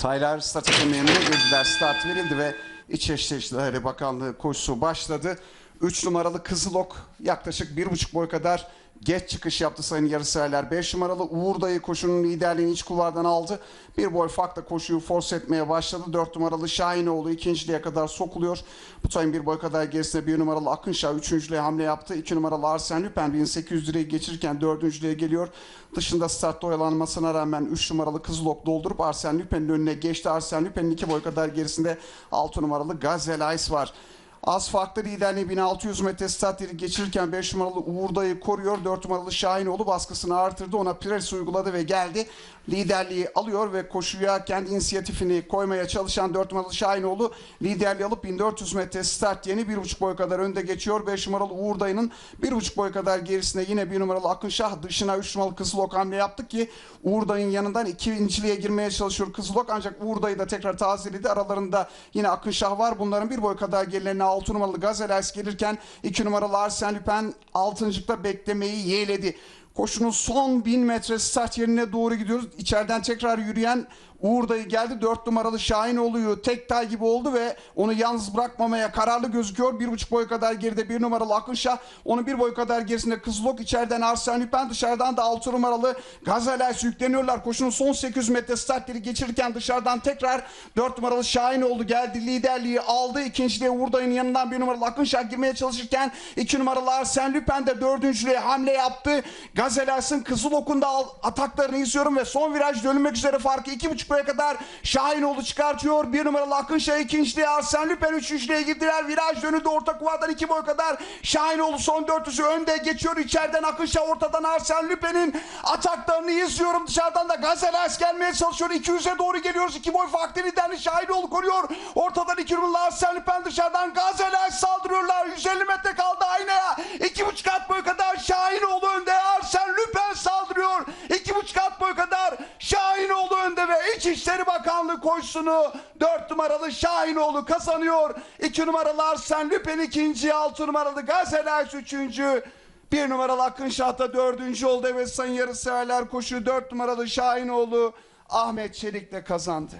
Taylar start hakemlerine girdiler. Start verildi ve İçişleri Bakanlığı koşusu başladı. 3 numaralı Kızılok yaklaşık 1,5 boy kadar geç çıkış yaptı sayın yarışseverler. 5 numaralı Uğur Dayı koşunun liderliğini iç kulvardan aldı. Bir boy farkla koşuyu force etmeye başladı. 4 numaralı Şahinoğlu ikinciliğe kadar sokuluyor. Bu sayın bir boy kadar gerisinde 1 numaralı Akınşah üçüncülüğe hamle yaptı. 2 numaralı Arsen Lüpen 1800 lirayı geçirirken dördüncülüğe geliyor. Dışında startta oyalanmasına rağmen 3 numaralı Kızılok doldurup Arsen Lüpen'in önüne geçti. Arsen Lüpen'in 2 boy kadar gerisinde 6 numaralı Gazel Ice var. Az farklı liderliği 1600 metre start yeri geçirirken 5 numaralı Uğur Dayı koruyor. 4 numaralı Şahinoğlu baskısını artırdı. Ona pres uyguladı ve geldi. Liderliği alıyor ve koşuya kendi inisiyatifini koymaya çalışan 4 numaralı Şahinoğlu liderliği alıp 1400 metre start yeni 1,5 boy kadar önde geçiyor. 5 numaralı Uğur Dayı'nın 1,5 boy kadar gerisinde yine 1 numaralı Akınşah dışına 3 numaralı Kızılok hamle yaptı ki Uğur Dayı'nın yanından ikinciliğe girmeye çalışıyor Kızılok, ancak Uğur Dayı da tekrar tazeledi. Aralarında yine Akınşah var. Bunların 1 boy kadar gerilerine 6 numaralı Gazel Ice gelirken 2 numaralı Arsen Lüpen 6.'da beklemeyi yeğledi. Koşunun son 1000 metre start yerine doğru gidiyoruz. İçeriden tekrar yürüyen Uğur Dayı geldi. 4 numaralı Şahinoğlu'yu tek tay gibi oldu ve onu yalnız bırakmamaya kararlı gözüküyor. 1,5 boy kadar geride 1 numaralı Akınşah. Onun 1 boy kadar gerisinde Kızılok. İçeriden Arsen Lüpen, dışarıdan da 6 numaralı Gazel Ice yükleniyorlar. Koşunun son 800 metre startleri geçirirken dışarıdan tekrar 4 numaralı Şahinoğlu geldi. Liderliği aldı. İkinciliğe Uğur Dayı'nın yanından 1 numaralı Akınşah girmeye çalışırken 2 numaralı Arsen Lüpen de dördüncülüğe hamle yaptı. Gazel Ice'ın Kızılok'un da ataklarını izliyorum ve son viraj dönülmek üzere farkı 2,5 boya kadar Şahinoğlu çıkartıyor. 1 numaralı Akınşah ikinciliğe, Arsen Lüpen üçüncülüğe girdiler. Viraj dönüldü orta kuvadan 2 boy kadar. Şahinoğlu son 400'ü önde geçiyor. İçeriden Akınşah, ortadan Arsen Lüpen'in ataklarını izliyorum. Dışarıdan da Gazel Ice gelmeye çalışıyor. 200'e doğru geliyoruz. 2 boy farklı liderli Şahinoğlu koruyor. Ortadan 2 numaralı Arsen Lüpen, dışarıdan Gazel Ice saldırıyorlar. 150 metre kaldı aynaya. 2,5 at boy kadar Şahinoğlu önde. Arsen Lüpen saldırıyor. 2,5 at boy kadar Şahinoğlu önde ve İçişleri Bakanlığı koşusunu 4 numaralı Şahinoğlu kazanıyor. 2 numaralı Arsen Lüpen ikinci, 6 numaralı Gazel Ice üçüncü, 1 numaralı Akınşah da dördüncü oldu. Evet sayın yarışseverler, koşu 4 numaralı Şahinoğlu Ahmet Çelik'le kazandı.